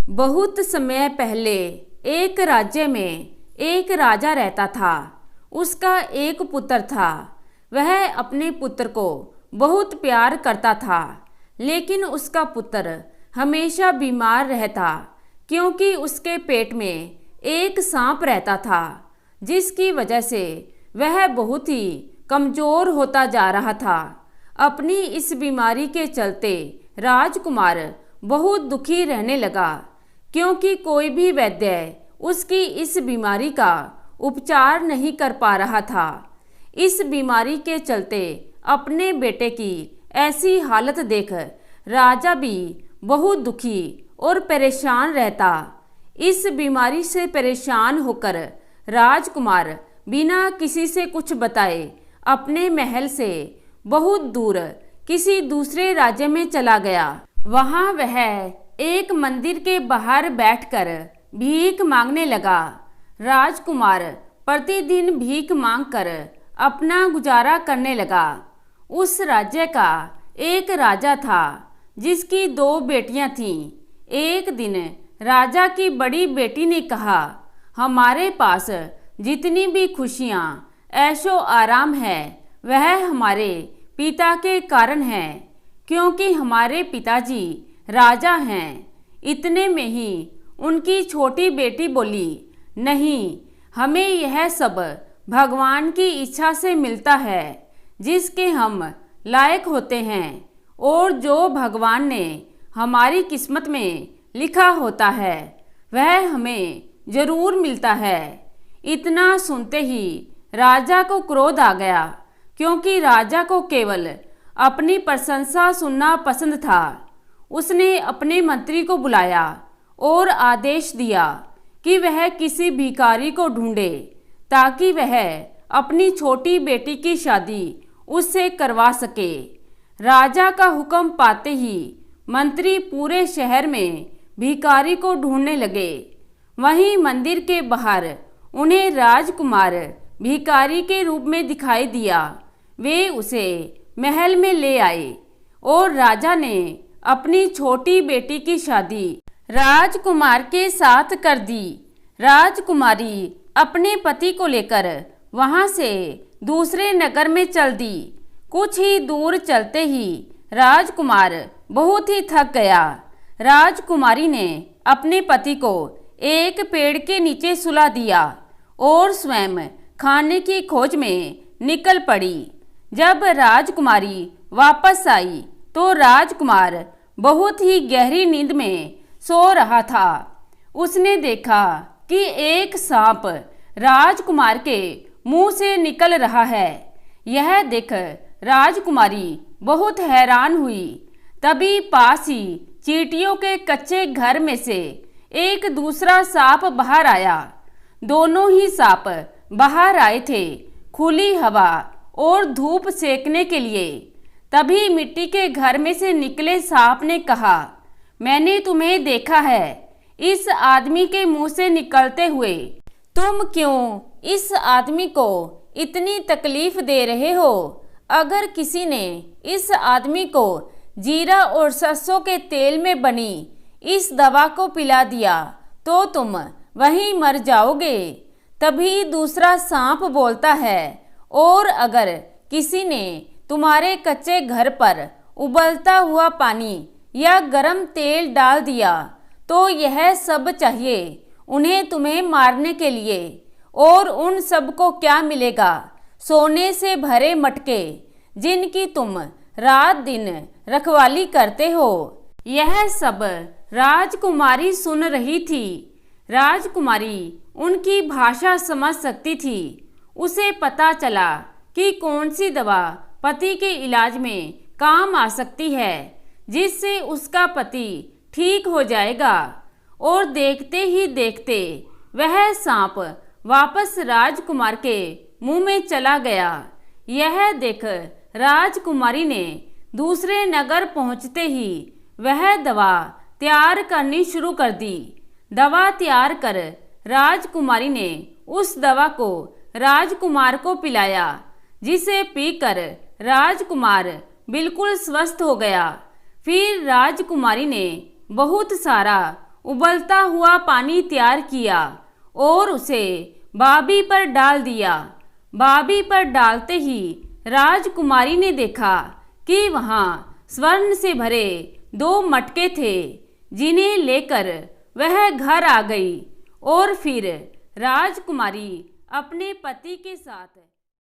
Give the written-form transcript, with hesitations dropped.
बहुत समय पहले एक राज्य में एक राजा रहता था। उसका एक पुत्र था। वह अपने पुत्र को बहुत प्यार करता था, लेकिन उसका पुत्र हमेशा बीमार रहता, क्योंकि उसके पेट में एक सांप रहता था, जिसकी वजह से वह बहुत ही कमज़ोर होता जा रहा था। अपनी इस बीमारी के चलते राजकुमार बहुत दुखी रहने लगा, क्योंकि कोई भी वैद्य उसकी इस बीमारी का उपचार नहीं कर पा रहा था। इस बीमारी के चलते अपने बेटे की ऐसी हालत देख राजा भी बहुत दुखी और परेशान रहता। इस बीमारी से परेशान होकर राजकुमार बिना किसी से कुछ बताए अपने महल से बहुत दूर किसी दूसरे राज्य में चला गया। वहाँ वह एक मंदिर के बाहर बैठकर भीख मांगने लगा। राजकुमार प्रतिदिन भीख मांगकर अपना गुजारा करने लगा। उस राज्य का एक राजा था, जिसकी 2 बेटियां थीं। एक दिन राजा की बड़ी बेटी ने कहा, हमारे पास जितनी भी खुशियाँ ऐशो आराम है, वह हमारे पिता के कारण है, क्योंकि हमारे पिताजी राजा हैं। इतने में ही उनकी छोटी बेटी बोली, नहीं, हमें यह सब भगवान की इच्छा से मिलता है, जिसके हम लायक होते हैं, और जो भगवान ने हमारी किस्मत में लिखा होता है वह हमें जरूर मिलता है। इतना सुनते ही राजा को क्रोध आ गया, क्योंकि राजा को केवल अपनी प्रशंसा सुनना पसंद था। उसने अपने मंत्री को बुलाया और आदेश दिया कि वह किसी भिखारी को ढूंढे, ताकि वह अपनी छोटी बेटी की शादी उससे करवा सके। राजा का हुक्म पाते ही मंत्री पूरे शहर में भिखारी को ढूंढने लगे। वहीं मंदिर के बाहर उन्हें राजकुमार भिखारी के रूप में दिखाई दिया। वे उसे महल में ले आए और राजा ने अपनी छोटी बेटी की शादी राजकुमार के साथ कर दी। राजकुमारी अपने पति को लेकर वहां से दूसरे नगर में चल दी। कुछ ही दूर चलते ही राजकुमार बहुत ही थक गया। राजकुमारी ने अपने पति को एक पेड़ के नीचे सुला दिया और स्वयं खाने की खोज में निकल पड़ी। जब राजकुमारी वापस आई तो राजकुमार बहुत ही गहरी नींद में सो रहा था। उसने देखा कि एक सांप राजकुमार के मुंह से निकल रहा है। यह देख राजकुमारी बहुत हैरान हुई। तभी पास ही चींटियों के कच्चे घर में से एक दूसरा सांप बाहर आया। दोनों ही सांप बाहर आए थे खुली हवा और धूप सेकने के लिए। तभी मिट्टी के घर में से निकले सांप ने कहा, मैंने तुम्हें देखा है इस आदमी के मुंह से निकलते हुए। तुम क्यों इस आदमी को इतनी तकलीफ दे रहे हो? अगर किसी ने इस आदमी को जीरा और सरसों के तेल में बनी इस दवा को पिला दिया तो तुम वहीं मर जाओगे। तभी दूसरा सांप बोलता है, और अगर किसी ने तुम्हारे कच्चे घर पर उबलता हुआ पानी या गरम तेल डाल दिया तो यह सब चाहिए उन्हें तुम्हें मारने के लिए। और उन सब को क्या मिलेगा? सोने से भरे मटके, जिनकी तुम रात दिन रखवाली करते हो। यह सब राजकुमारी सुन रही थी। राजकुमारी उनकी भाषा समझ सकती थी। उसे पता चला कि कौन सी दवा पति के इलाज में काम आ सकती है, जिससे उसका पति ठीक हो जाएगा। और देखते ही देखते वह सांप वापस राजकुमार के मुंह में चला गया। यह देख राजकुमारी ने दूसरे नगर पहुंचते ही वह दवा तैयार करनी शुरू कर दी। दवा तैयार कर राजकुमारी ने उस दवा को राजकुमार को पिलाया, जिसे पीकर राजकुमार बिल्कुल स्वस्थ हो गया। फिर राजकुमारी ने बहुत सारा उबलता हुआ पानी तैयार किया और उसे बाबी पर डाल दिया। बाबी पर डालते ही राजकुमारी ने देखा कि वहाँ स्वर्ण से भरे 2 मटके थे, जिन्हें लेकर वह घर आ गई और फिर राजकुमारी अपने पति के साथ